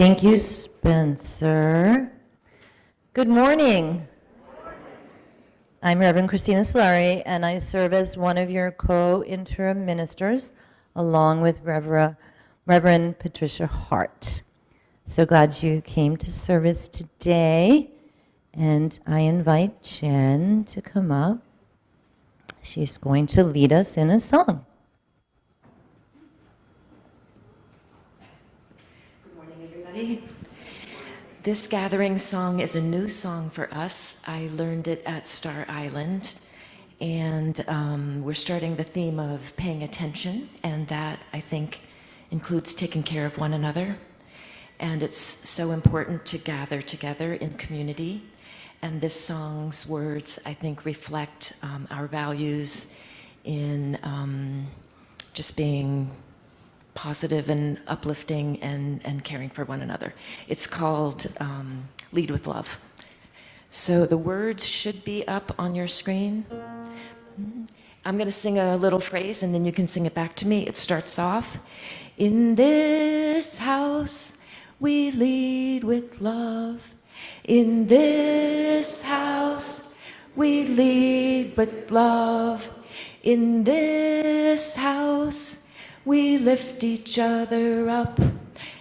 Thank you, Spencer. Good morning. I'm Reverend Christina Sillari, and I serve as one of your co-interim ministers, along with Reverend Patricia Hart. So glad you came to service today, and I invite Jen to come up. She's going to lead us in a song. Good morning, everybody. This gathering song is a new song for us. I learned it at Star Island, and we're starting the theme of paying attention, and that, I think, includes taking care of one another. And it's so important to gather together in community. And this song's words, I think, reflect our values in just being positive and uplifting and caring for one another. It's called Lead with Love. So the words should be up on your screen. I'm going to sing a little phrase, and then you can sing it back to me. It starts off, in this house we lead with love. In this house we lead with love. In this house we lift each other up.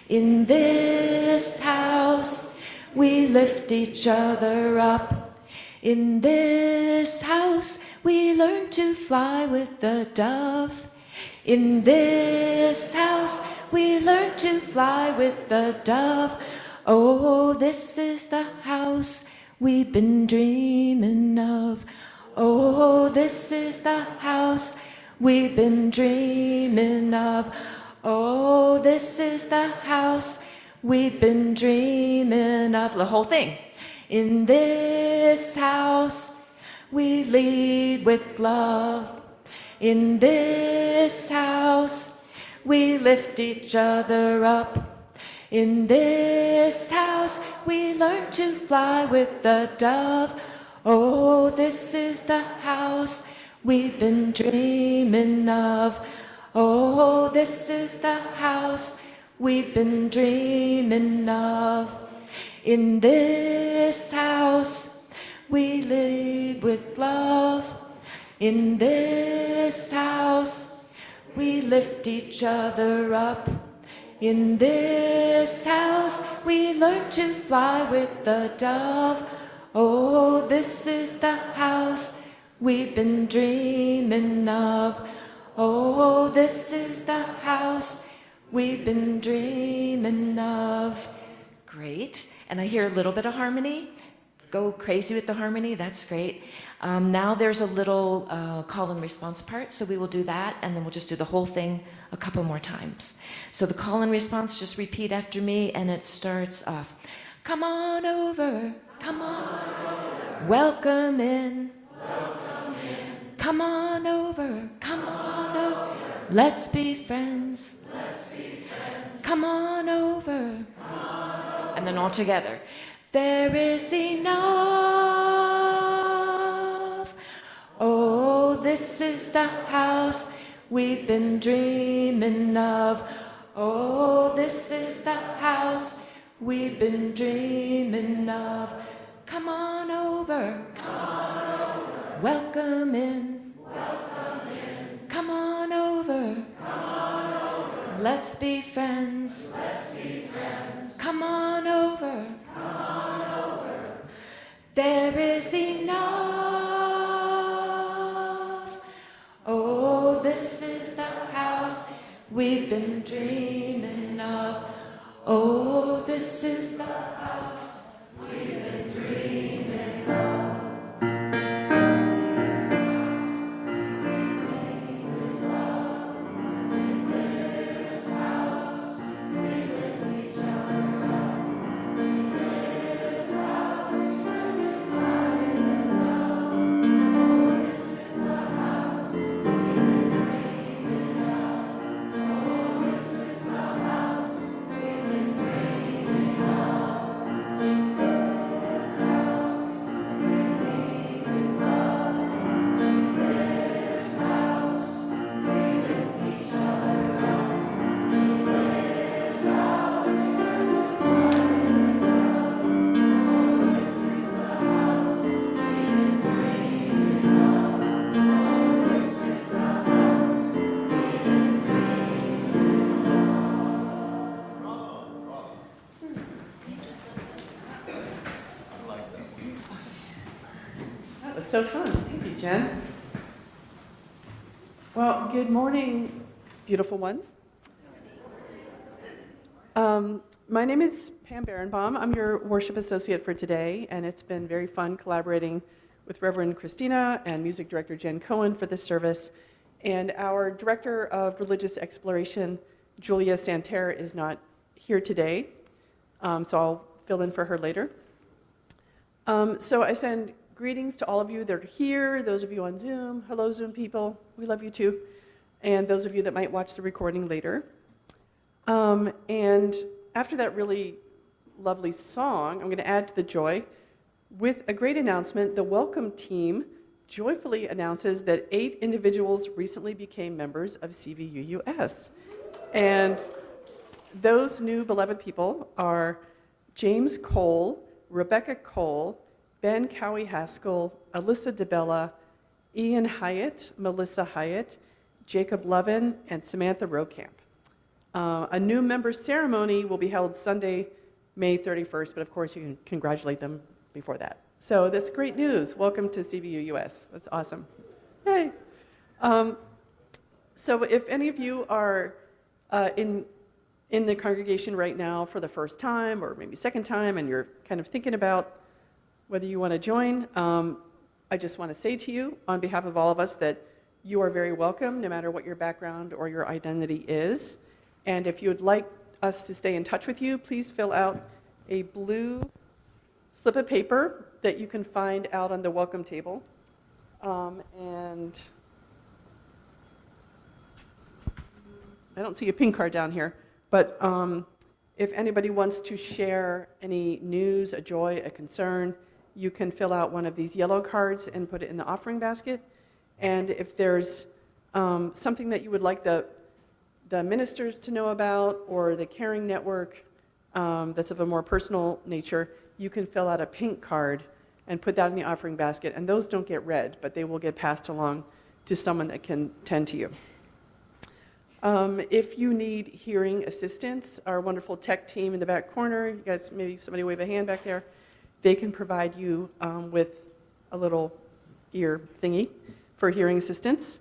In this house we lift each other up. In this house we learn to fly with the dove. In this house we learn to fly with the dove. Oh, this is the house we've been dreaming of. Oh, this is the house we've been dreaming of. Oh, this is the house we've been dreaming of. The whole thing. In this house we lead with love. In this house we lift each other up. In this house we learn to fly with the dove. Oh, this is the house we've been dreaming of. Oh, this is the house we've been dreaming of. In this house we lead with love. In this house we lift each other up. In this house we learn to fly with the dove. Oh, this is the house we've been dreaming of. Oh, this is the house we've been dreaming of. Great. And I hear a little bit of harmony. Go crazy with the harmony. That's great. Now there's a little call and response part, so we will do that, and then we'll just do the whole thing a couple more times. So the call and response, just repeat after me, and it starts off. Come on over. Come on over. Welcome in. Welcome in. Come on over. Come on over. Let's be friends. Let's be friends. Come on over. Come on over. And then all together. There is enough. Oh, this is the house we've been dreaming of. Oh, this is the house we've been dreaming of. Come on over. Come on over. Welcome in. Welcome in. Come on over. Come on over. Let's be friends. Let's be friends. Come on over. Come on over. There is enough. Oh, this is the house we've been dreaming of. Oh, this is the house we've been dreaming of. so fun. Thank you, Jen. Well, good morning, beautiful ones. My name is Pam Berenbaum. I'm your worship associate for today, and it's been very fun collaborating with Reverend Christina and music director Jen Cohen for this service. And our director of religious exploration, Julia Santerre, is not here today, so I'll fill in for her later. So I send greetings to all of you that are here, those of you on Zoom. Hello, Zoom people. We love you too. And those of you that might watch the recording later. And after that really lovely song, I'm going to add to the joy with a great announcement. The welcome team joyfully announces that 8 individuals recently became members of CVUUS. And those new beloved people are James Cole, Rebecca Cole, Ben Cowie Haskell, Alyssa DeBella, Ian Hyatt, Melissa Hyatt, Jacob Lovin, and Samantha Rokamp. A new member ceremony will be held Sunday, May 31st, but of course you can congratulate them before that. So that's great news. Welcome to CVUUS. That's awesome. Yay. So if any of you are in the congregation right now for the first time or maybe second time and you're kind of thinking about whether you want to join, I just want to say to you on behalf of all of us that you are very welcome no matter what your background or your identity is. And if you would like us to stay in touch with you, please fill out a blue slip of paper that you can find out on the welcome table. And I don't see a pink card down here, but if anybody wants to share any news, a joy, a concern, you can fill out one of these yellow cards and put it in the offering basket. And if there's something that you would like the ministers to know about or the Caring Network that's of a more personal nature, you can fill out a pink card and put that in the offering basket. And those don't get read, but they will get passed along to someone that can tend to you. If you need hearing assistance, our wonderful tech team in the back corner, you guys, maybe somebody wave a hand back there, they can provide you with a little ear thingy for hearing assistance.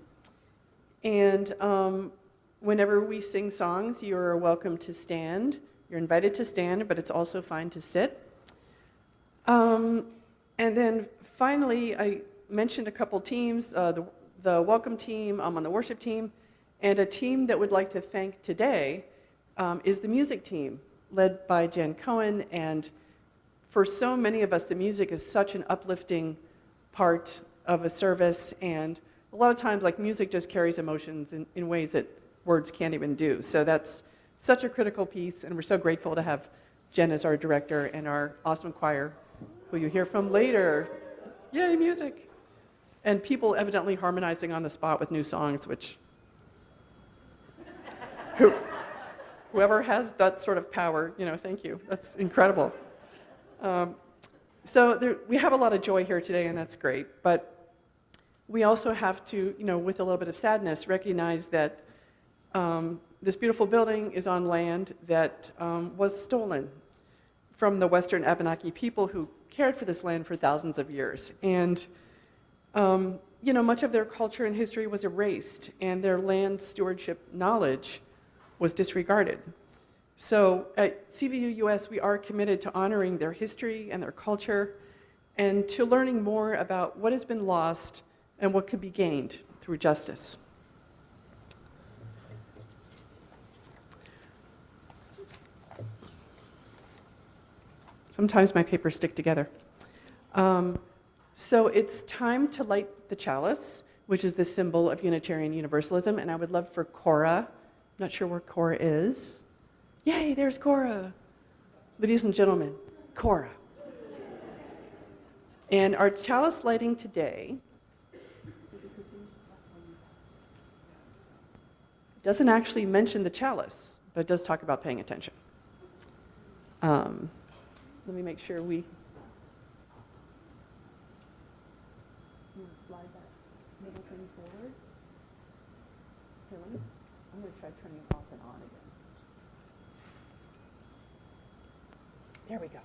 And whenever we sing songs, you're welcome to stand. You're invited to stand, but it's also fine to sit. And then finally, I mentioned a couple teams, the welcome team, I'm on the worship team, and a team that would like to thank today is the music team, led by Jen Cohen. And for so many of us, the music is such an uplifting part of a service, and a lot of times, like, music just carries emotions in ways that words can't even do. So that's such a critical piece, and we're so grateful to have Jen as our director and our awesome choir, who you hear from later. Yay, music! And people evidently harmonizing on the spot with new songs, which whoever has that sort of power, thank you. That's incredible. So we have a lot of joy here today, and that's great. But we also have to, with a little bit of sadness, recognize that this beautiful building is on land that was stolen from the Western Abenaki people who cared for this land for thousands of years. And, much of their culture and history was erased, and their land stewardship knowledge was disregarded. So at CVUUS, we are committed to honoring their history and their culture and to learning more about what has been lost and what could be gained through justice. Sometimes my papers stick together. So it's time to light the chalice, which is the symbol of Unitarian Universalism, and I would love for Cora, I'm not sure where Cora is. Yay, there's Cora. Ladies and gentlemen, Cora. And our chalice lighting today doesn't actually mention the chalice, but it does talk about paying attention. Let me make sure we... slide that middle thing forward. Here, I'm going to try turning it off and on again. There we go.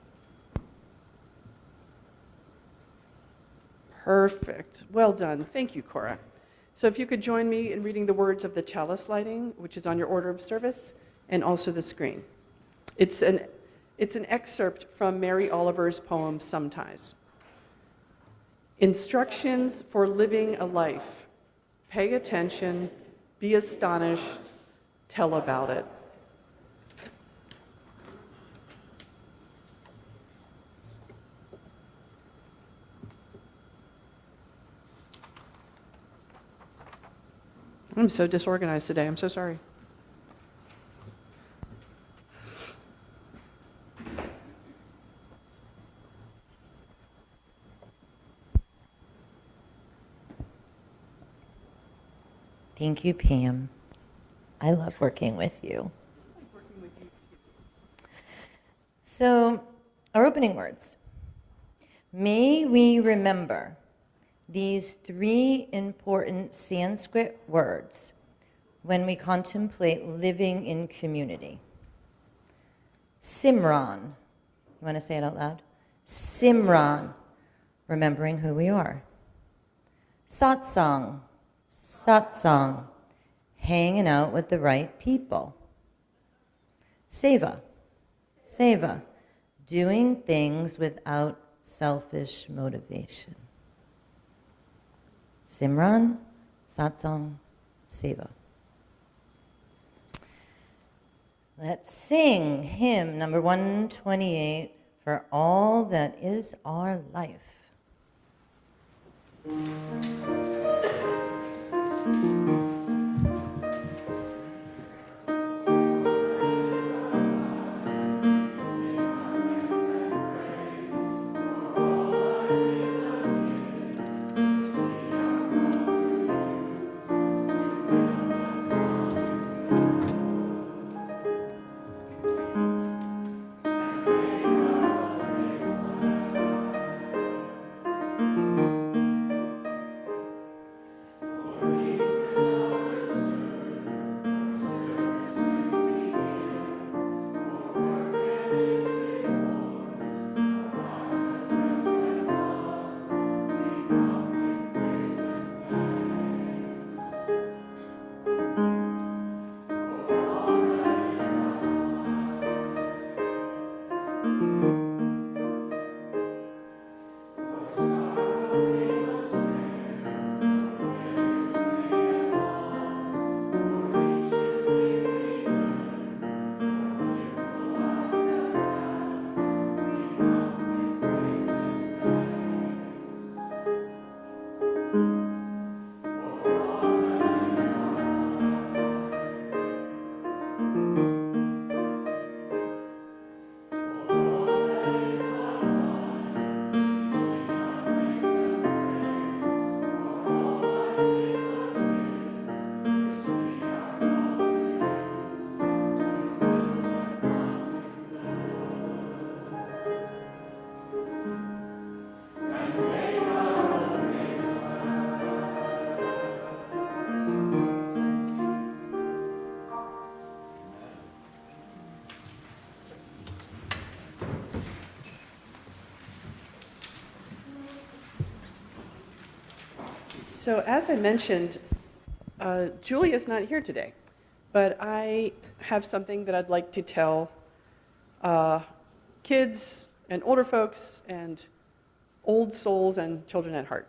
Perfect. Well done. Thank you, Cora. So if you could join me in reading the words of the chalice lighting, which is on your order of service, and also the screen. It's an excerpt from Mary Oliver's poem, Sometimes. Instructions for living a life. Pay attention, be astonished, tell about it. I'm so disorganized today. I'm so sorry. Thank you, Pam. I love working with you. So, our opening words. May we remember these three important Sanskrit words when we contemplate living in community. Simran. You want to say it out loud? Simran, remembering who we are. Satsang. Satsang, hanging out with the right people. Seva. Seva, doing things without selfish motivation. Simran, Satsang, Seva. Let's sing hymn number 128, For All That Is Our Life. So as I mentioned, Julia's not here today, but I have something that I'd like to tell kids and older folks and old souls and children at heart.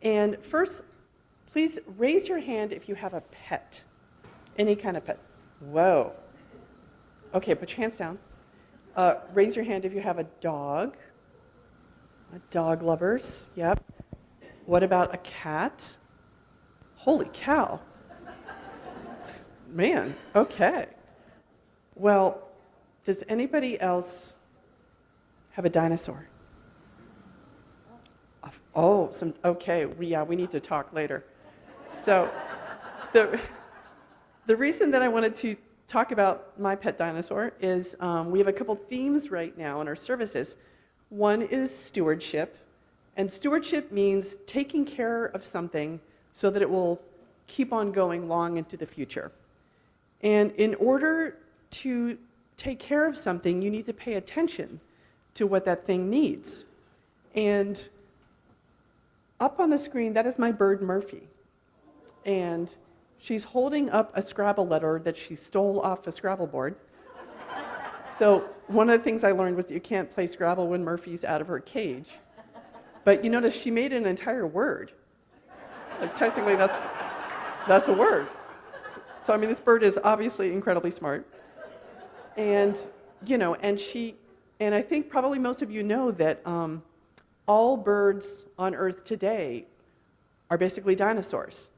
And first, please raise your hand if you have a pet, any kind of pet. Whoa. Okay, put your hands down. Raise your hand if you have a dog. Dog lovers, yep. What about a cat? Holy cow. Man, okay. Well, does anybody else have a dinosaur? Oh, okay, we need to talk later. So the reason that I wanted to talk about my pet dinosaur is we have a couple themes right now in our services. One is stewardship, and stewardship means taking care of something so that it will keep on going long into the future. And in order to take care of something, you need to pay attention to what that thing needs. And up on the screen, that is my bird Murphy. And she's holding up a Scrabble letter that she stole off a Scrabble board. So one of the things I learned was that you can't play Scrabble when Murphy's out of her cage. But you notice she made an entire word. Like technically that's a word. So I mean, this bird is obviously incredibly smart. And, you know, and I think probably most of you know that all birds on Earth today are basically dinosaurs.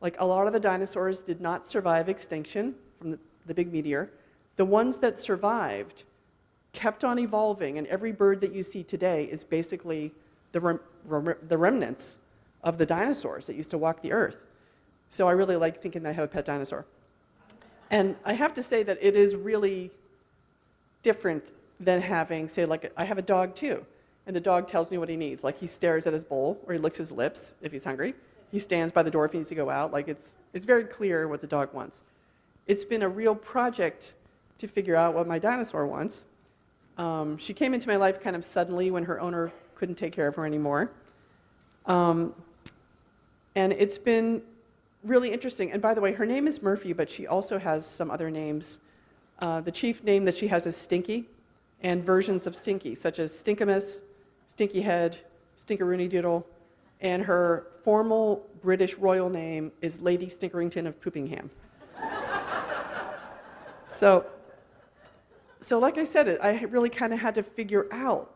Like a lot of the dinosaurs did not survive extinction from the big meteor. The ones that survived kept on evolving, and every bird that you see today is basically the remnants of the dinosaurs that used to walk the Earth. So I really like thinking that I have a pet dinosaur. And I have to say that it is really different than having, say, like I have a dog too, and the dog tells me what he needs. Like he stares at his bowl, or he licks his lips if he's hungry. He stands by the door if he needs to go out. Like it's very clear what the dog wants. It's been a real project to figure out what my dinosaur wants. She came into my life kind of suddenly when her owner couldn't take care of her anymore. And it's been really interesting. And by the way, her name is Murphy, but she also has some other names. The chief name that she has is Stinky, and versions of Stinky, such as Stinkamus, Stinky Head, Stinkaroony Doodle, and her formal British royal name is Lady Stinkerington of Poopingham. So like I said, I really kind of had to figure out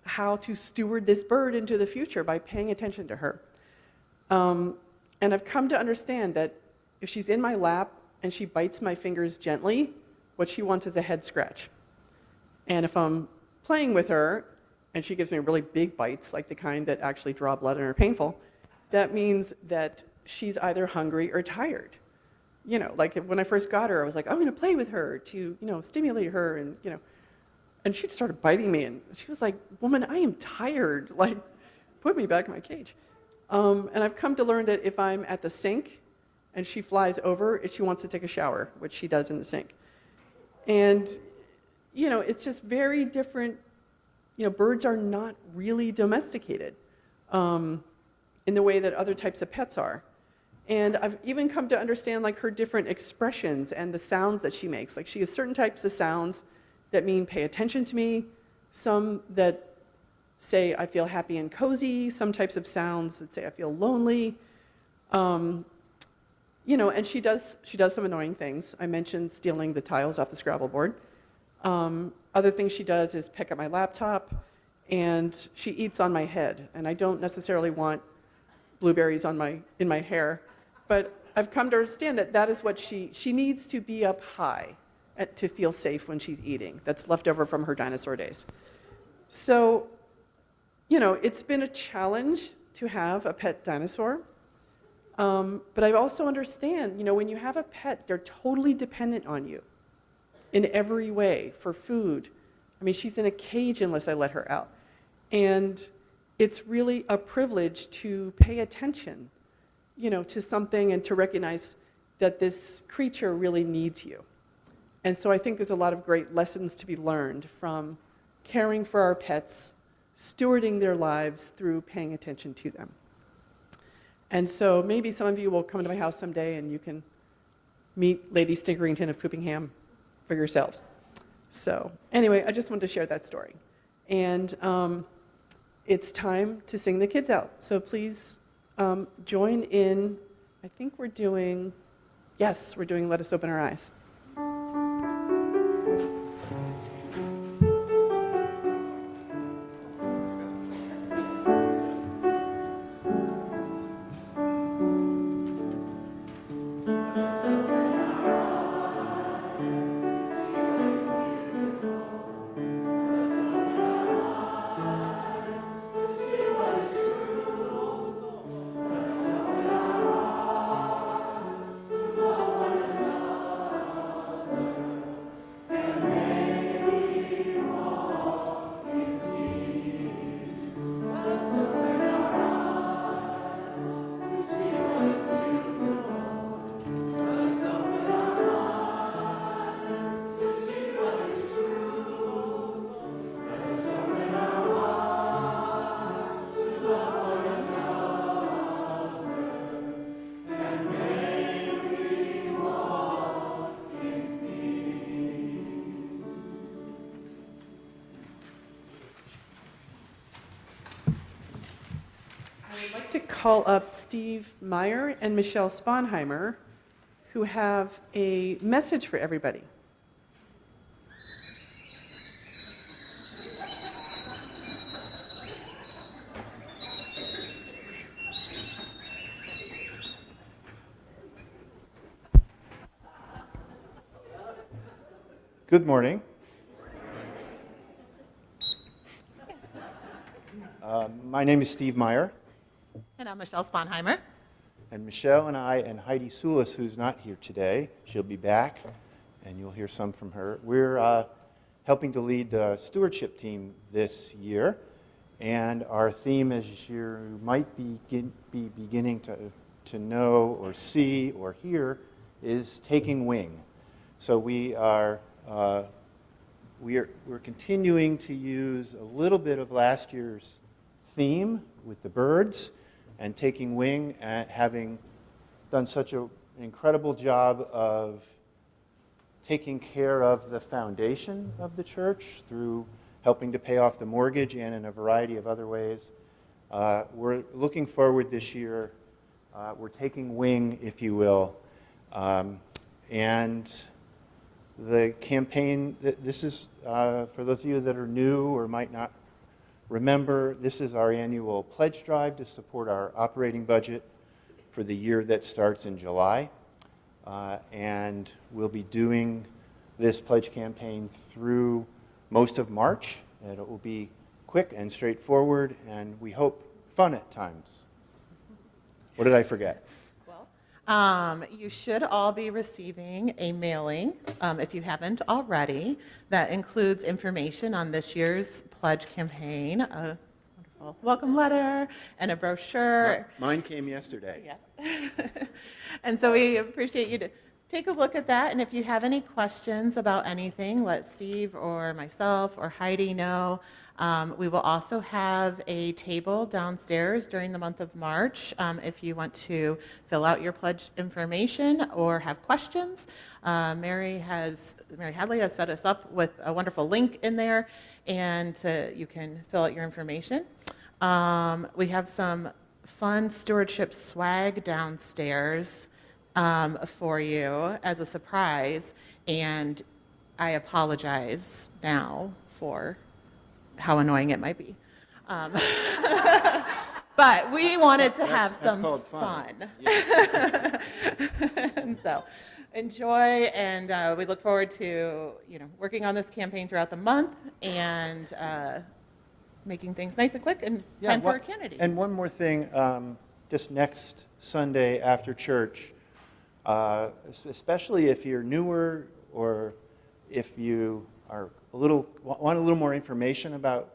how to steward this bird into the future by paying attention to her. And I've come to understand that if she's in my lap and she bites my fingers gently, what she wants is a head scratch. And if I'm playing with her and she gives me really big bites, like the kind that actually draw blood and are painful, that means that she's either hungry or tired. You know, like when I first got her, I was like, I'm going to play with her to, you know, stimulate her, and, you know, and she started biting me, and she was like, woman, I am tired, like, put me back in my cage. And I've come to learn that if I'm at the sink and she flies over, she wants to take a shower, which she does in the sink. And, you know, it's just very different. You know, birds are not really domesticated in the way that other types of pets are. And I've even come to understand like her different expressions and the sounds that she makes. Like she has certain types of sounds that mean pay attention to me, some that say I feel happy and cozy, some types of sounds that say I feel lonely. You know, and she does some annoying things. I mentioned stealing the tiles off the Scrabble board. Other things she does is pick up my laptop, and she eats on my head. And I don't necessarily want blueberries in my hair, but I've come to understand that that is what she needs to be up high to feel safe when she's eating. That's left over from her dinosaur days. So, you know, it's been a challenge to have a pet dinosaur. But I also understand, you know, when you have a pet, they're totally dependent on you in every way for food. I mean, she's in a cage unless I let her out. And it's really a privilege to pay attention, you know, to something and to recognize that this creature really needs you. And so I think there's a lot of great lessons to be learned from caring for our pets, stewarding their lives through paying attention to them. And so maybe some of you will come to my house someday and you can meet Lady Stinkerington of Poopingham for yourselves. So anyway, I just wanted to share that story. And it's time to sing the kids out. So please join in. I think we're doing Let Us Open Our Eyes. call up Steve Meyer and Michelle Sponheimer, who have a message for everybody. Good morning. My name is Steve Meyer. And I'm Michelle Sponheimer. And Michelle and I and Heidi Soulis, who's not here today, she'll be back, and you'll hear some from her. We're helping to lead the stewardship team this year, and our theme, as you might be beginning to know or see or hear, is taking wing. So we're continuing to use a little bit of last year's theme with the birds and taking wing, and having done such an incredible job of taking care of the foundation of the church through helping to pay off the mortgage and in a variety of other ways. We're looking forward this year. We're taking wing, if you will, and the campaign, this is, for those of you that are new or might not remember, this is our annual pledge drive to support our operating budget for the year that starts in July. And we'll be doing this pledge campaign through most of March. And it will be quick and straightforward, and we hope fun at times. What did I forget? You should all be receiving a mailing, if you haven't already, that includes information on this year's pledge campaign, a wonderful welcome letter, and a brochure. Mine came yesterday. Yeah. And so we appreciate you to take a look at that, and if you have any questions about anything, let Steve or myself or Heidi know. We will also have a table downstairs during the month of March if you want to fill out your pledge information or have questions. Mary Hadley has set us up with a wonderful link in there, and you can fill out your information. We have some fun stewardship swag downstairs for you as a surprise, and I apologize now for how annoying it might be. But we wanted to have some fun. Yeah. And so enjoy, and we look forward to working on this campaign throughout the month and making things nice and quick and time for our candidate. And one more thing, just next Sunday after church, especially if you're newer or if you are want a little more information about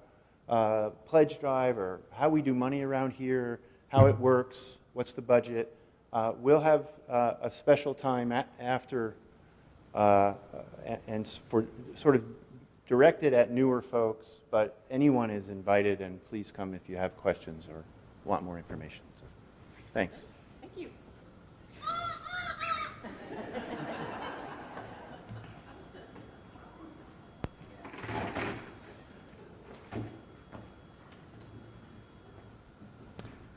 pledge drive or how we do money around here, how it works, what's the budget, we'll have a special time after and for sort of directed at newer folks, but anyone is invited, and please come if you have questions or want more information. So, thanks. Thank you.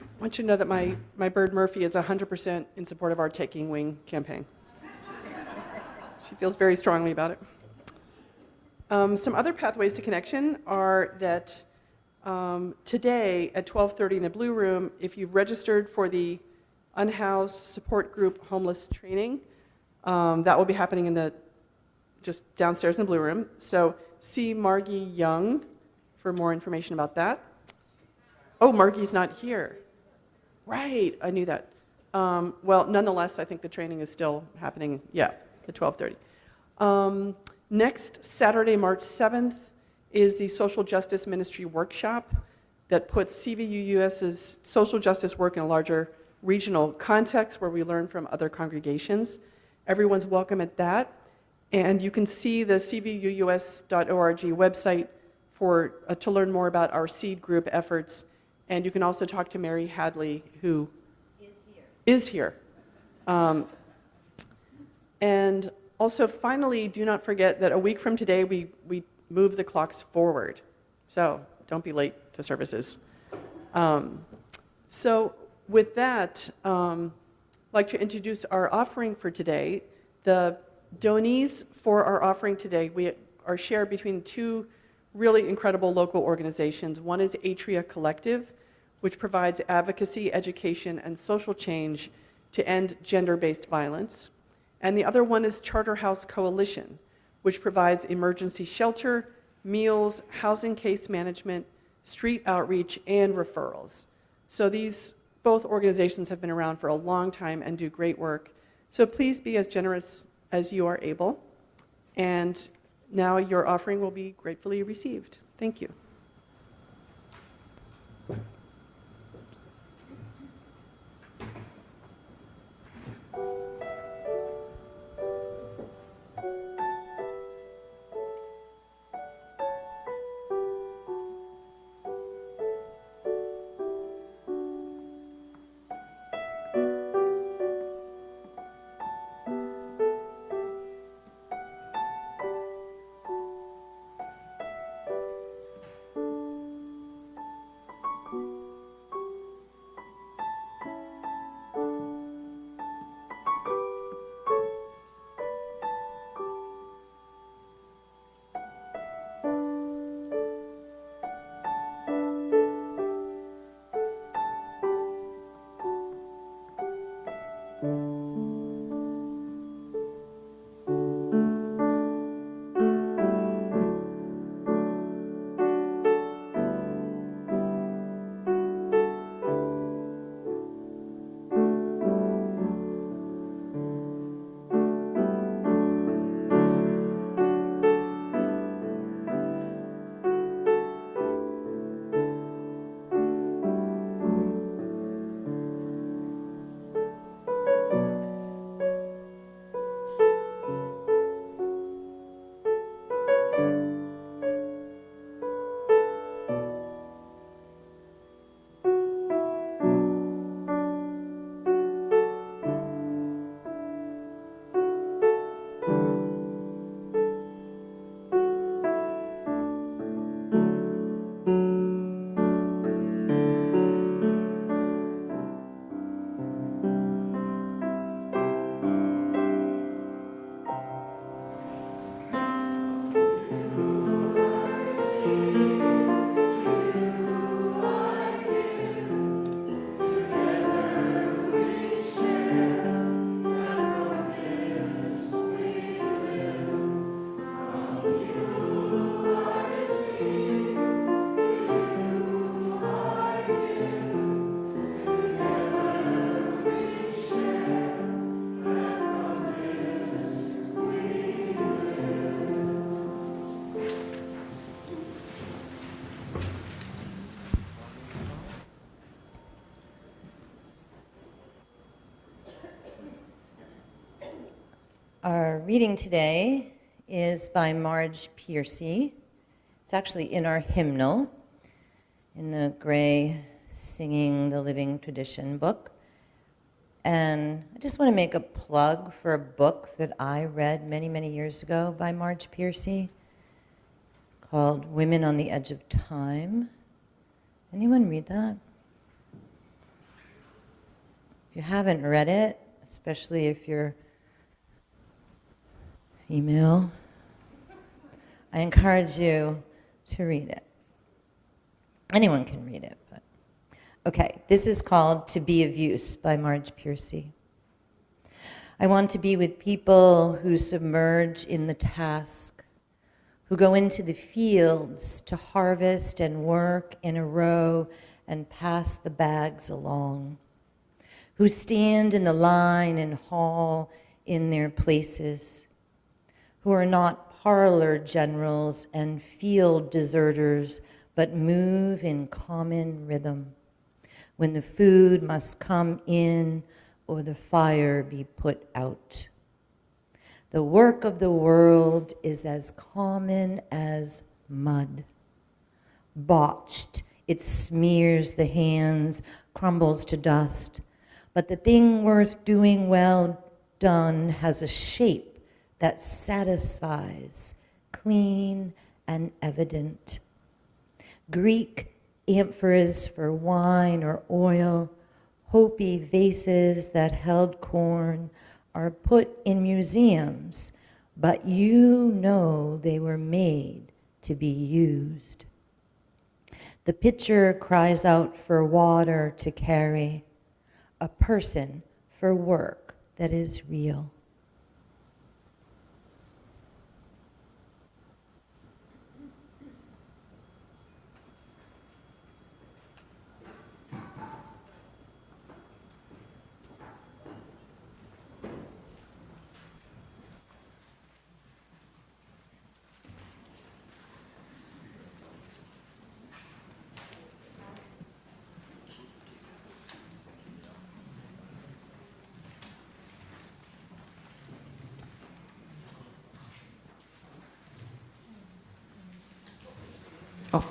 I want you to know that my bird Murphy is 100% in support of our Taking Wing campaign. She feels very strongly about it. Some other pathways to connection are that today at 12:30 in the Blue Room, if you've registered for the Unhoused Support Group Homeless Training, that will be happening just downstairs in the Blue Room. So see Margie Young for more information about that. Oh, Margie's not here. Right, I knew that. Well, nonetheless, I think the training is still happening, at 12:30. Next Saturday, March 7th, is the Social Justice Ministry Workshop that puts CVUUS's social justice work in a larger regional context where we learn from other congregations. Everyone's welcome at that. And you can see the cvuus.org website to learn more about our seed group efforts. And you can also talk to Mary Hadley, who is here. And also, finally, do not forget that a week from today, we move the clocks forward. So don't be late to services. So with that, I'd like to introduce our offering for today. The donees for our offering today are shared between two really incredible local organizations. One is Atria Collective, which provides advocacy, education, and social change to end gender-based violence. And the other one is Charterhouse Coalition, which provides emergency shelter, meals, housing case management, street outreach, and referrals. So these both organizations have been around for a long time and do great work. So please be as generous as you are able. And now your offering will be gratefully received. Thank you. Our reading today is by Marge Piercy. It's actually in our hymnal, in the Gray Singing the Living Tradition book. And I just want to make a plug for a book that I read many, many years ago by Marge Piercy called Women on the Edge of Time. Anyone read that? If you haven't read it, especially if you're female, I encourage you to read it. Anyone can read it, but okay. This is called To Be of Use by Marge Piercy. I want to be with people who submerge in the task, who go into the fields to harvest and work in a row and pass the bags along, who stand in the line and haul in their places, who are not parlor generals and field deserters, but move in common rhythm, when the food must come in or the fire be put out. The work of the world is as common as mud. Botched, it smears the hands, crumbles to dust, but the thing worth doing well done has a shape that satisfies, clean and evident. Greek amphoras for wine or oil Hopi vases that held corn are put in museums, but you know they were made to be used. The pitcher cries out for water to carry, a person for work that is real. Oh,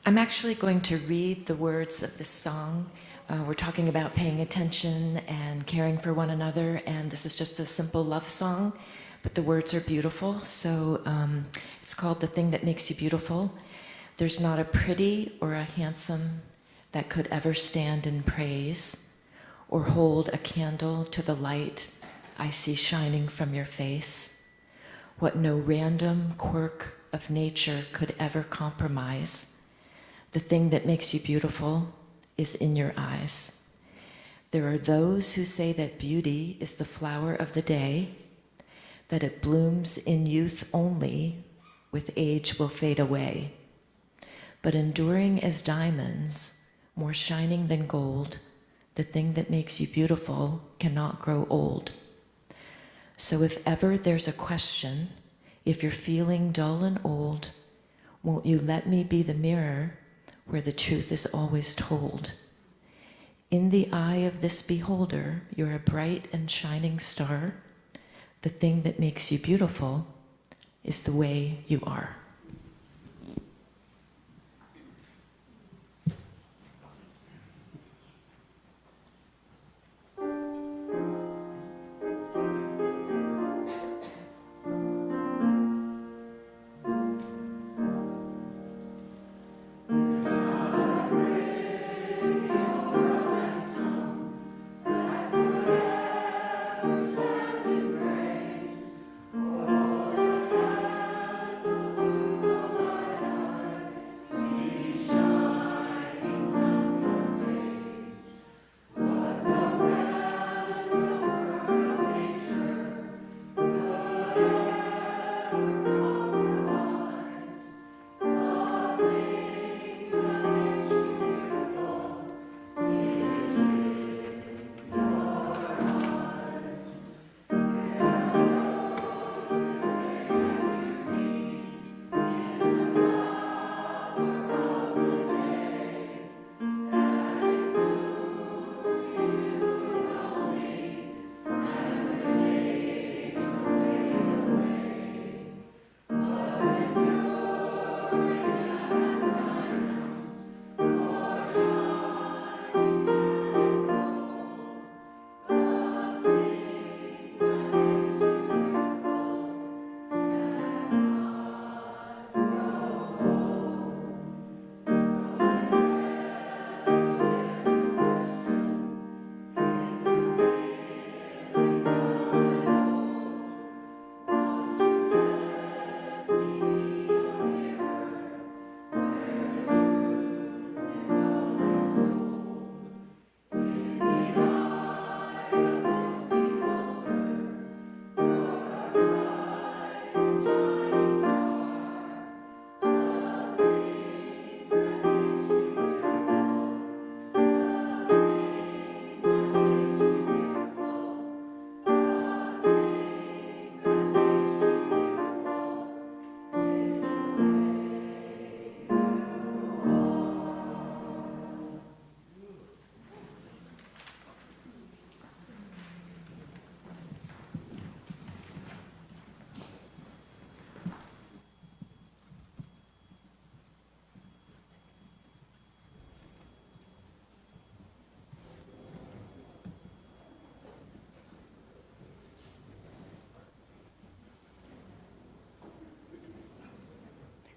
I'm actually going to read the words of this song. We're talking about paying attention and caring for one another, and this is just a simple love song, but the words are beautiful. So it's called The Thing That Makes You Beautiful. There's not a pretty or a handsome that could ever stand in praise or hold a candle to the light I see shining from your face. What no random quirk of nature could ever compromise. The thing that makes you beautiful is in your eyes. There are those who say that beauty is the flower of the day, that it blooms in youth only, with age will fade away. But enduring as diamonds, more shining than gold, the thing that makes you beautiful cannot grow old. So if ever there's a question, if you're feeling dull and old, won't you let me be the mirror where the truth is always told? In the eye of this beholder, you're a bright and shining star. The thing that makes you beautiful is the way you are.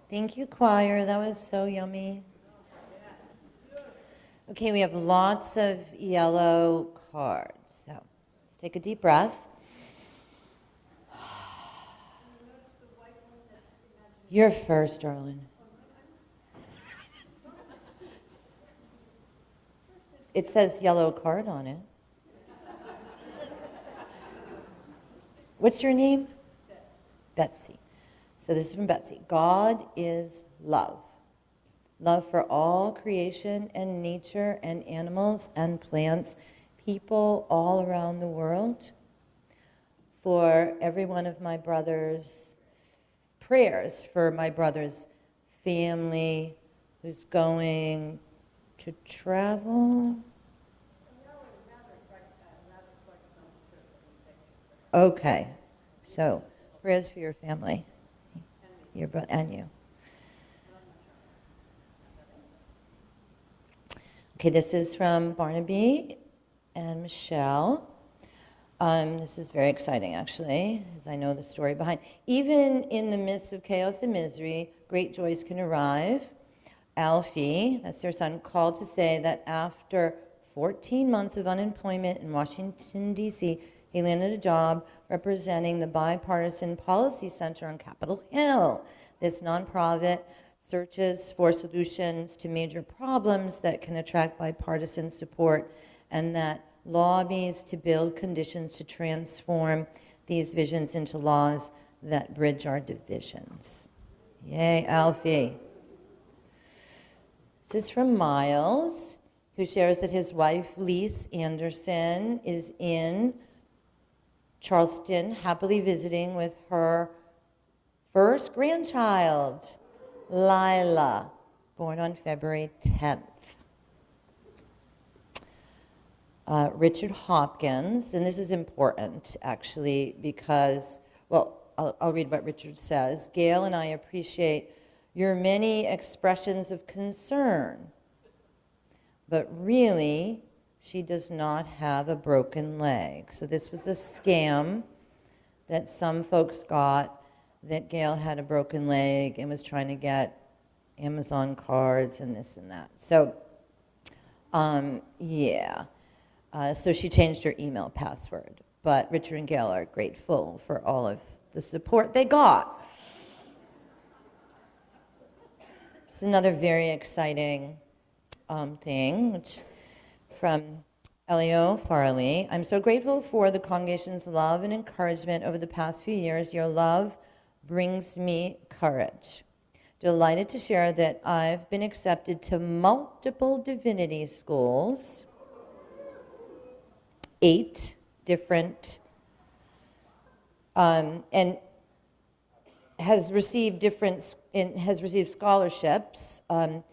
Thank you, choir. That was so yummy. Okay, we have lots of yellow cards. So let's take a deep breath. You're first, darling. It says yellow card on it. What's your name? Betsy. So this is from Betsy. God is love. Love for all creation and nature and animals and plants, people all around the world. For every one of my brother's prayers, for my brother's family who's going to travel. Okay, so prayers for your family, your brother and you. Okay, this is from Barnaby and Michelle. This is very exciting, actually, as I know the story behind. Even in the midst of chaos and misery, great joys can arrive. Alfie, that's their son, called to say that after 14 months of unemployment in Washington, D.C., he landed a job representing the Bipartisan Policy Center on Capitol Hill. This nonprofit searches for solutions to major problems that can attract bipartisan support and that lobbies to build conditions to transform these visions into laws that bridge our divisions. Yay, Alfie. This is from Miles, who shares that his wife, Lise Anderson, is in Charleston, happily visiting with her first grandchild, Lila, born on February 10th. Richard Hopkins, and this is important, actually, because, well, I'll read what Richard says. Gail and I appreciate your many expressions of concern, but really, she does not have a broken leg. So this was a scam that some folks got, that Gail had a broken leg and was trying to get Amazon cards and this and that. So, yeah. So she changed her email password. But Richard and Gail are grateful for all of the support they got. It's another very exciting thing, which from Elio Farley. I'm so grateful for the congregation's love and encouragement over the past few years. Your love brings me courage. Delighted to share that I've been accepted to multiple divinity schools, 8 different, and has received scholarships, and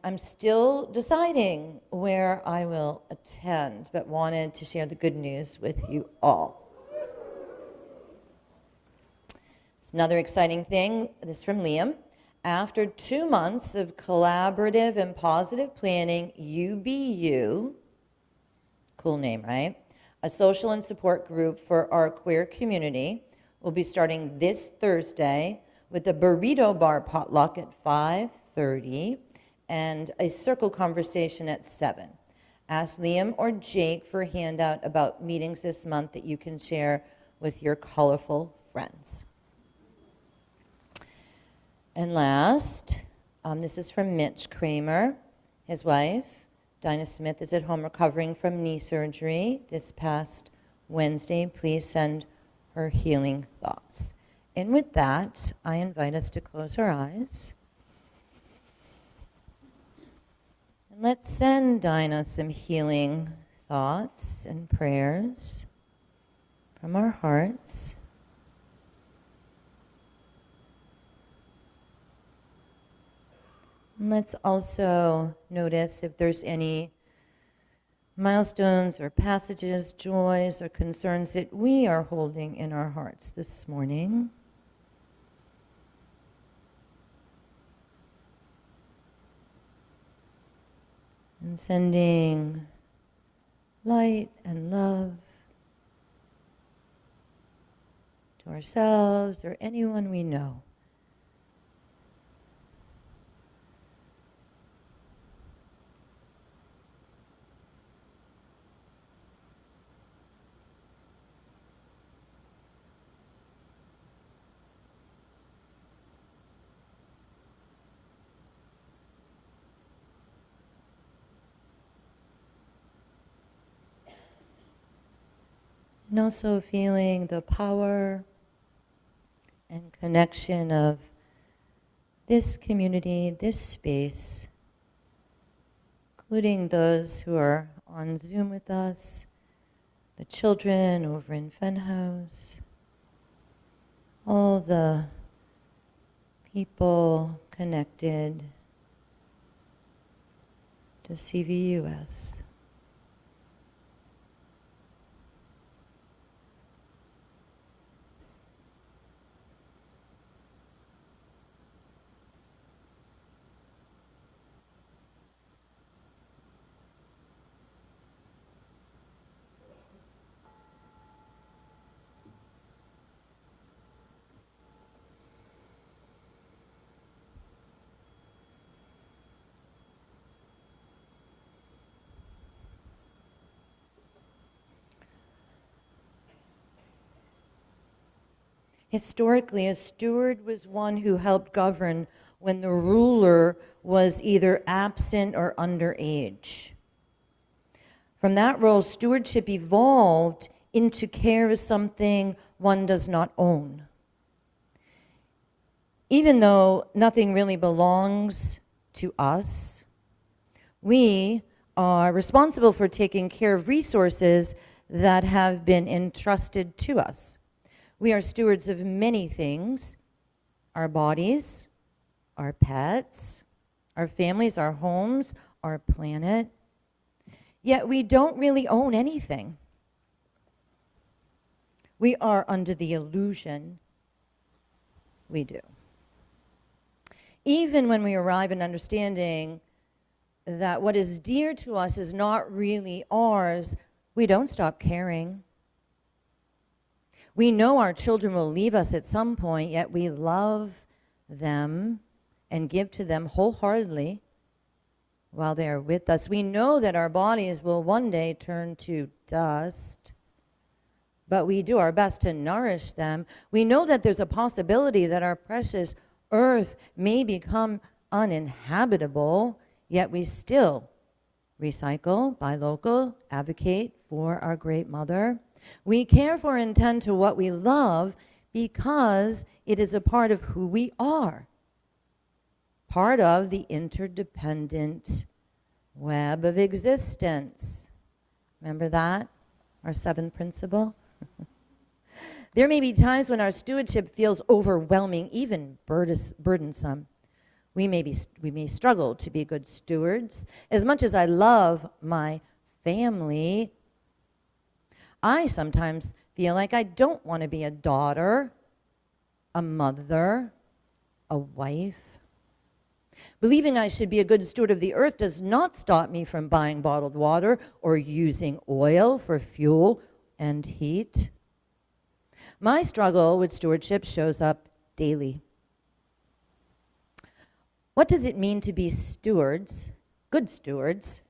I'm still deciding where I will attend, but wanted to share the good news with you all. It's another exciting thing. This is from Liam. After 2 months of collaborative and positive planning, UBU, cool name, right? A social and support group for our queer community will be starting this Thursday with a burrito bar potluck at 5:30 and a circle conversation at 7. Ask Liam or Jake for a handout about meetings this month that you can share with your colorful friends. And last, this is from Mitch Kramer. His wife, Dinah Smith, is at home recovering from knee surgery this past Wednesday. Please send her healing thoughts. And with that, I invite us to close our eyes. And let's send Dinah some healing thoughts and prayers from our hearts. And let's also notice if there's any milestones or passages, joys or concerns that we are holding in our hearts this morning. And sending light and love to ourselves or anyone we know. And also feeling the power and connection of this community, this space, including those who are on Zoom with us, the children over in Fenhouse, all the people connected to CVUUS. Historically, a steward was one who helped govern when the ruler was either absent or underage. From that role, stewardship evolved into care of something one does not own. Even though nothing really belongs to us, we are responsible for taking care of resources that have been entrusted to us. We are stewards of many things: our bodies, our pets, our families, our homes, our planet. Yet we don't really own anything. We are under the illusion we do. Even when we arrive in understanding that what is dear to us is not really ours, we don't stop caring. We know our children will leave us at some point, yet we love them and give to them wholeheartedly while they are with us. We know that our bodies will one day turn to dust, but we do our best to nourish them. We know that there's a possibility that our precious earth may become uninhabitable, yet we still recycle, buy local, advocate for our great mother. We care for and tend to what we love because it is a part of who we are, part of the interdependent web of existence. Remember that? Our seventh principle? There may be times when our stewardship feels overwhelming, even burdensome. We may struggle to be good stewards. As much as I love my family, I sometimes feel like I don't want to be a daughter, a mother, a wife. Believing I should be a good steward of the earth does not stop me from buying bottled water or using oil for fuel and heat. My struggle with stewardship shows up daily. What does it mean to be stewards, good stewards,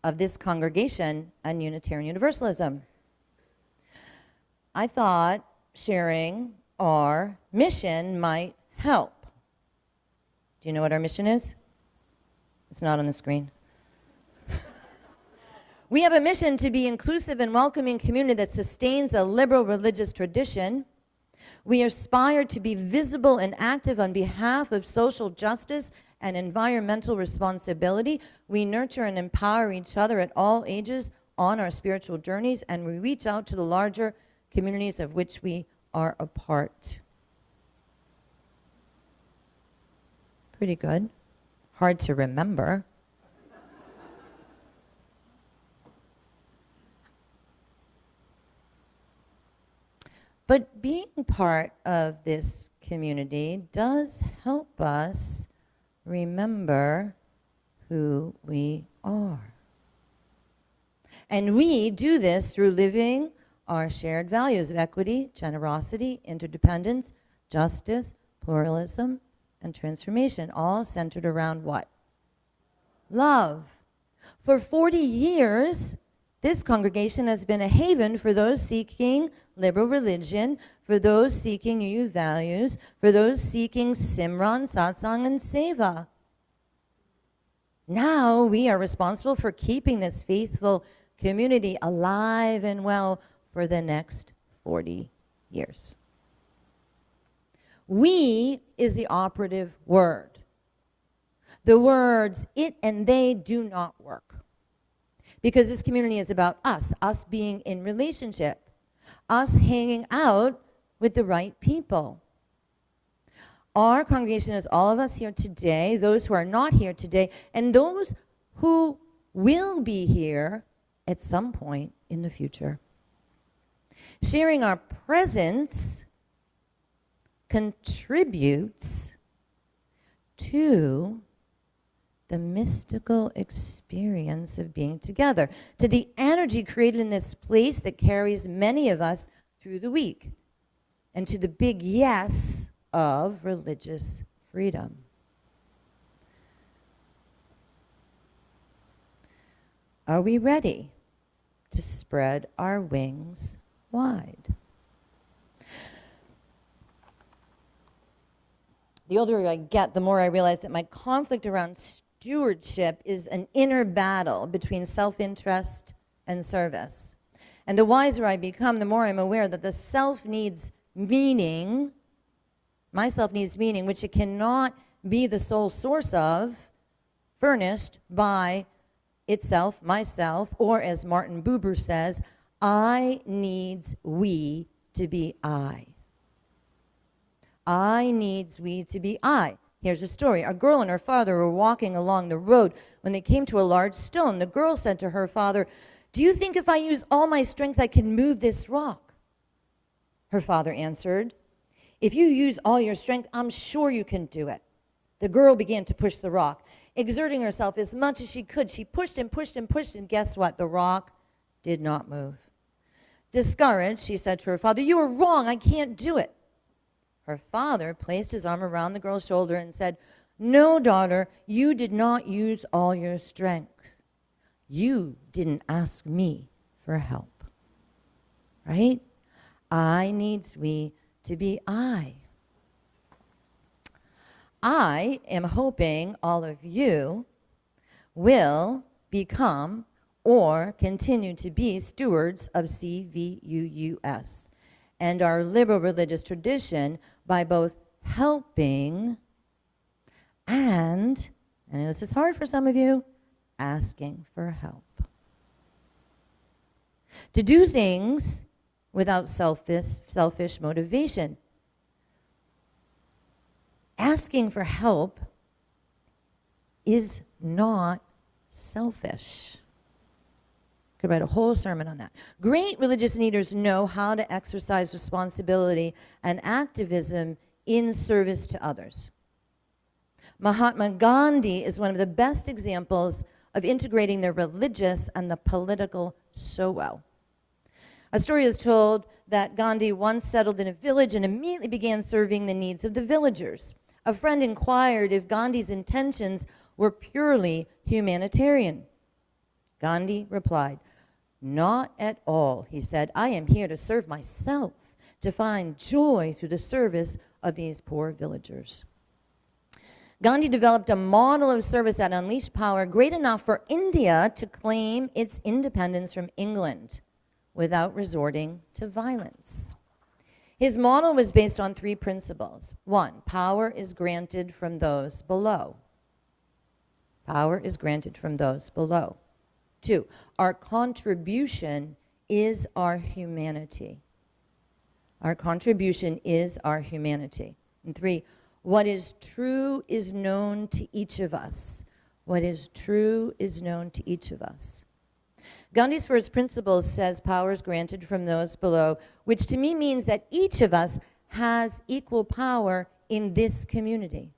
of this congregation and Unitarian Universalism? I thought sharing our mission might help. Do you know what our mission is? It's not on the screen. We have a mission to be inclusive and welcoming community that sustains a liberal religious tradition. We aspire to be visible and active on behalf of social justice and environmental responsibility. We nurture and empower each other at all ages on our spiritual journeys, and we reach out to the larger communities of which we are a part. Pretty good. Hard to remember. But being part of this community does help us remember who we are. And we do this through living our shared values of equity, generosity, interdependence, justice, pluralism, and transformation, all centered around what? Love. For 40 years, this congregation has been a haven for those seeking liberal religion, for those seeking UU values, for those seeking Simran, Satsang, and Seva. Now we are responsible for keeping this faithful community alive and well for the next 40 years. We is the operative word. The words it and they do not work. Because this community is about us being in relationship, us hanging out with the right people. Our congregation is all of us here today, those who are not here today, and those who will be here at some point in the future. Sharing our presence contributes to the mystical experience of being together, to the energy created in this place that carries many of us through the week, and to the big yes of religious freedom. Are we ready to spread our wings wide? The older I get, the more I realize that my conflict around stewardship is an inner battle between self-interest and service. And the wiser I become, the more I'm aware that the self needs meaning, my self needs meaning, which it cannot be the sole source of, furnished by itself, myself, or as Martin Buber says, I needs we to be I. I needs we to be I. Here's a story. A girl and her father were walking along the road. When they came to a large stone, the girl said to her father, "Do you think if I use all my strength I can move this rock?" Her father answered, "If you use all your strength, I'm sure you can do it." The girl began to push the rock, exerting herself as much as she could. She pushed and pushed and pushed, and guess what? The rock did not move. Discouraged, she said to her father, "You are wrong. I can't do it." Her father placed his arm around the girl's shoulder and said, "No, daughter, you did not use all your strength. You didn't ask me for help." Right? I needs we to be I. I am hoping all of you will become or continue to be stewards of CVUUS and our liberal religious tradition by both helping and this is hard for some of you, asking for help. To do things without selfish motivation. Asking for help is not selfish. Could write a whole sermon on that. Great religious leaders know how to exercise responsibility and activism in service to others. Mahatma Gandhi is one of the best examples of integrating the religious and the political so well. A story is told that Gandhi once settled in a village and immediately began serving the needs of the villagers. A friend inquired if Gandhi's intentions were purely humanitarian. Gandhi replied, "Not at all," he said. "I am here to serve myself, to find joy through the service of these poor villagers." Gandhi developed a model of service that unleashed power great enough for India to claim its independence from England without resorting to violence. His model was based on 3 principles. 1, power is granted from those below. Power is granted from those below. 2, our contribution is our humanity. Our contribution is our humanity. And 3, what is true is known to each of us. What is true is known to each of us. Gandhi's first principle says power is granted from those below, which to me means that each of us has equal power in this community.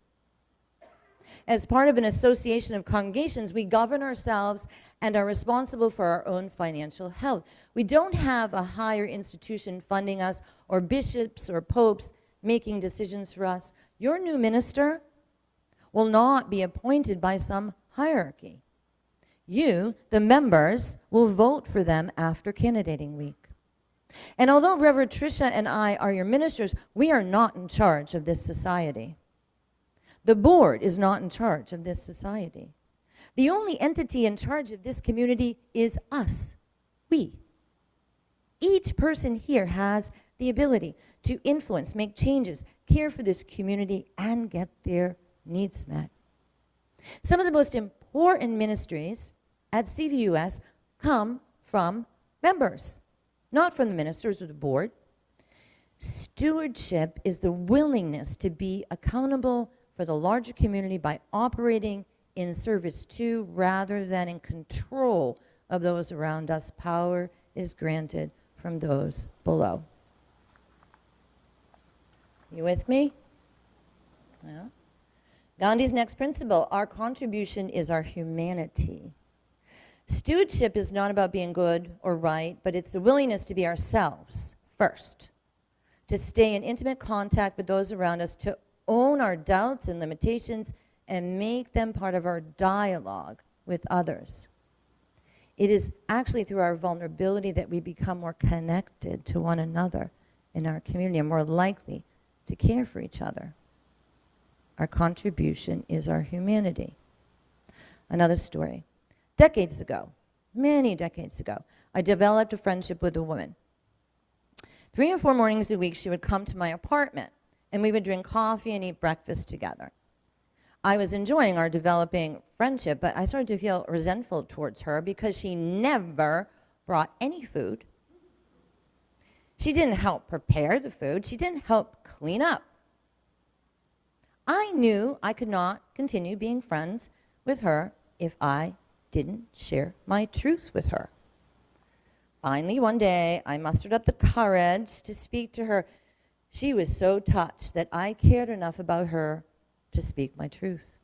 As part of an association of congregations, we govern ourselves and are responsible for our own financial health. We don't have a higher institution funding us or bishops or popes making decisions for us. Your new minister will not be appointed by some hierarchy. You, the members, will vote for them after candidating week. And although Reverend Tricia and I are your ministers, we are not in charge of this society. The board is not in charge of this society. The only entity in charge of this community is us, we. Each person here has the ability to influence, make changes, care for this community, and get their needs met. Some of the most important ministries at CVUUS come from members, not from the ministers or the board. Stewardship is the willingness to be accountable for the larger community by operating in service to rather than in control of those around us. Power is granted from those below. You with me? Yeah. Gandhi's next principle, our contribution is our humanity. Stewardship is not about being good or right, but it's the willingness to be ourselves first, to stay in intimate contact with those around us, to own our doubts and limitations and make them part of our dialogue with others. It is actually through our vulnerability that we become more connected to one another in our community and more likely to care for each other. Our contribution is our humanity. Another story. Decades ago, many decades ago, I developed a friendship with a woman. 3 or 4 mornings a week, she would come to my apartment, and we would drink coffee and eat breakfast together. I was enjoying our developing friendship, but I started to feel resentful towards her because she never brought any food. She didn't help prepare the food. She didn't help clean up. I knew I could not continue being friends with her if I didn't share my truth with her. Finally, one day, I mustered up the courage to speak to her. She was so touched that I cared enough about her to speak my truth.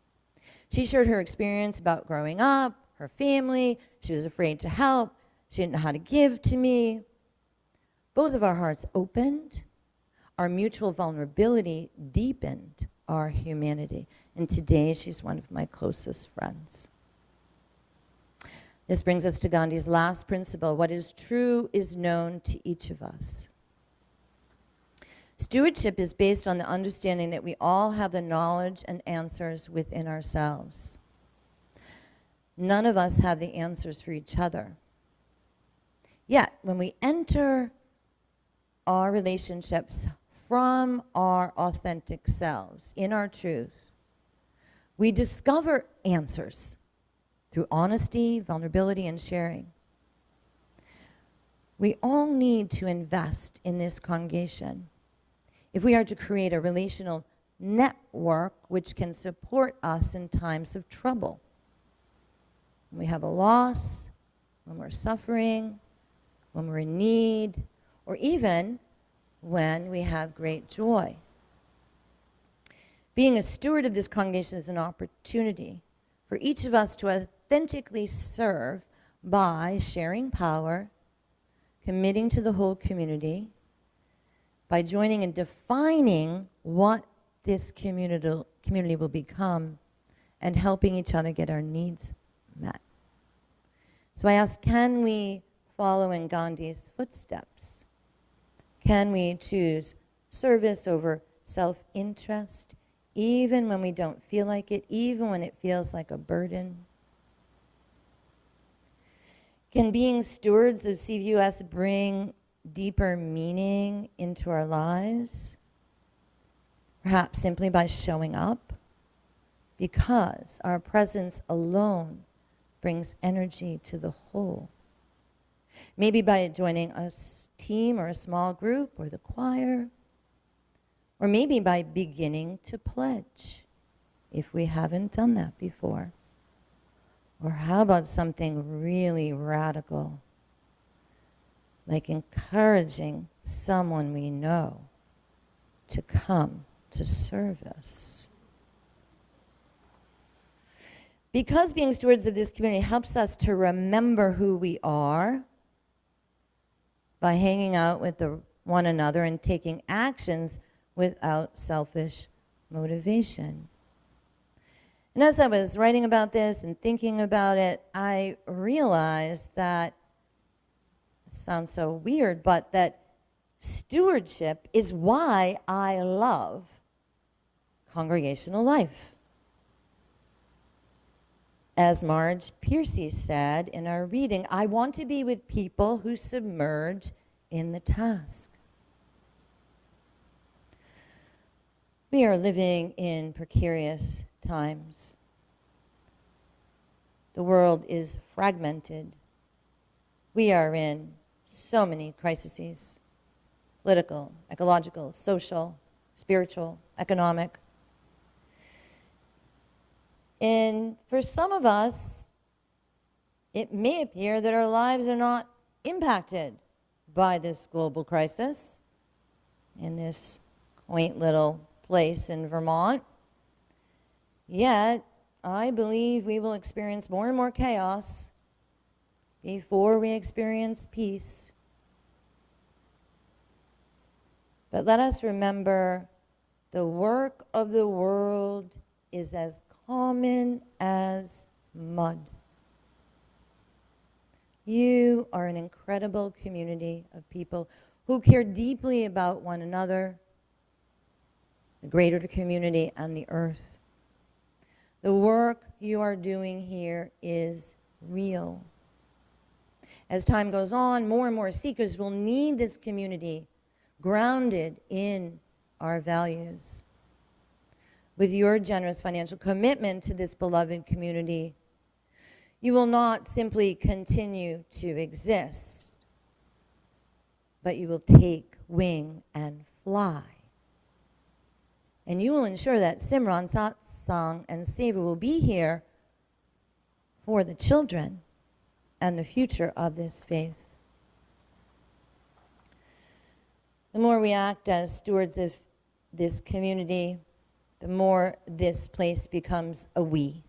She shared her experience about growing up, her family. She was afraid to help. She didn't know how to give to me. Both of our hearts opened. Our mutual vulnerability deepened our humanity. And today, she's one of my closest friends. This brings us to Gandhi's last principle. What is true is known to each of us. Stewardship is based on the understanding that we all have the knowledge and answers within ourselves. None of us have the answers for each other. Yet, when we enter our relationships from our authentic selves, in our truth, we discover answers through honesty, vulnerability, and sharing. We all need to invest in this congregation if we are to create a relational network which can support us in times of trouble. When we have a loss, when we're suffering, when we're in need, or even when we have great joy. Being a steward of this congregation is an opportunity for each of us to authentically serve by sharing power, committing to the whole community, by joining and defining what this community will become, and helping each other get our needs met. So I ask, can we follow in Gandhi's footsteps? Can we choose service over self-interest, even when we don't feel like it, even when it feels like a burden? Can being stewards of CVUUS bring deeper meaning into our lives? Perhaps simply by showing up, because our presence alone brings energy to the whole. Maybe by joining a team or a small group or the choir, or maybe by beginning to pledge, if we haven't done that before. Or how about something really radical, like encouraging someone we know to come to serve us? Because being stewards of this community helps us to remember who we are by hanging out with one another and taking actions without selfish motivation. And as I was writing about this and thinking about it, I realized that, it sounds so weird, but that stewardship is why I love congregational life. As Marge Piercy said in our reading, I want to be with people who submerge in the task. We are living in precarious times. The world is fragmented. We are in so many crises: political, ecological, social, spiritual, economic. And for some of us, it may appear that our lives are not impacted by this global crisis in this quaint little place in Vermont. Yet, I believe we will experience more and more chaos before we experience peace. But let us remember, the work of the world is as common as mud. You are an incredible community of people who care deeply about one another, the greater community, and the earth. The work you are doing here is real. As time goes on, more and more seekers will need this community grounded in our values. With your generous financial commitment to this beloved community, you will not simply continue to exist, but you will take wing and fly. And you will ensure that Simran, Satsang, and Seva will be here for the children and the future of this faith. The more we act as stewards of this community, the more this place becomes a we,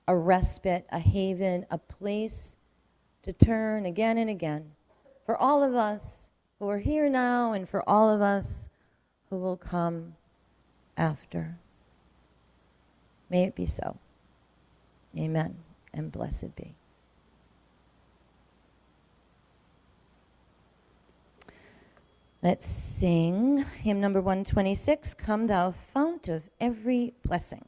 a respite, a haven, a place to turn again and again for all of us who are here now and for all of us who will come after. May it be so. Amen, and blessed be. Let's sing hymn number 126, Come Thou Fount of Every Blessing.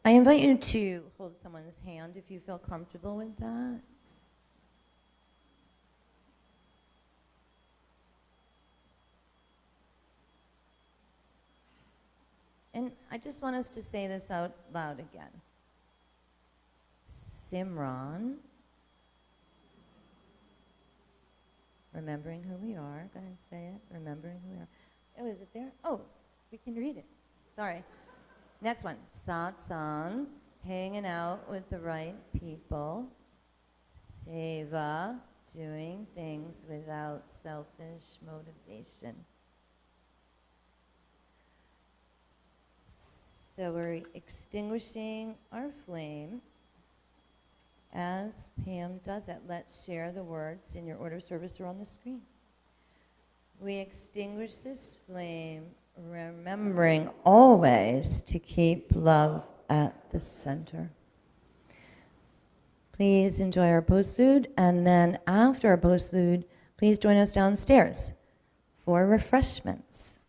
I invite you to hold someone's hand if you feel comfortable with that. And I just want us to say this out loud again. Simran, remembering who we are. Go ahead and say it. Remembering who we are. Oh, is it there? Oh, we can read it. Sorry. Next one, satsang, hanging out with the right people. Seva, doing things without selfish motivation. So we're extinguishing our flame. As Pam does it, let's share the words in your order of service or on the screen. We extinguish this flame, remembering always to keep love at the center. Please enjoy our postlude, and then after our postlude, please join us downstairs for refreshments.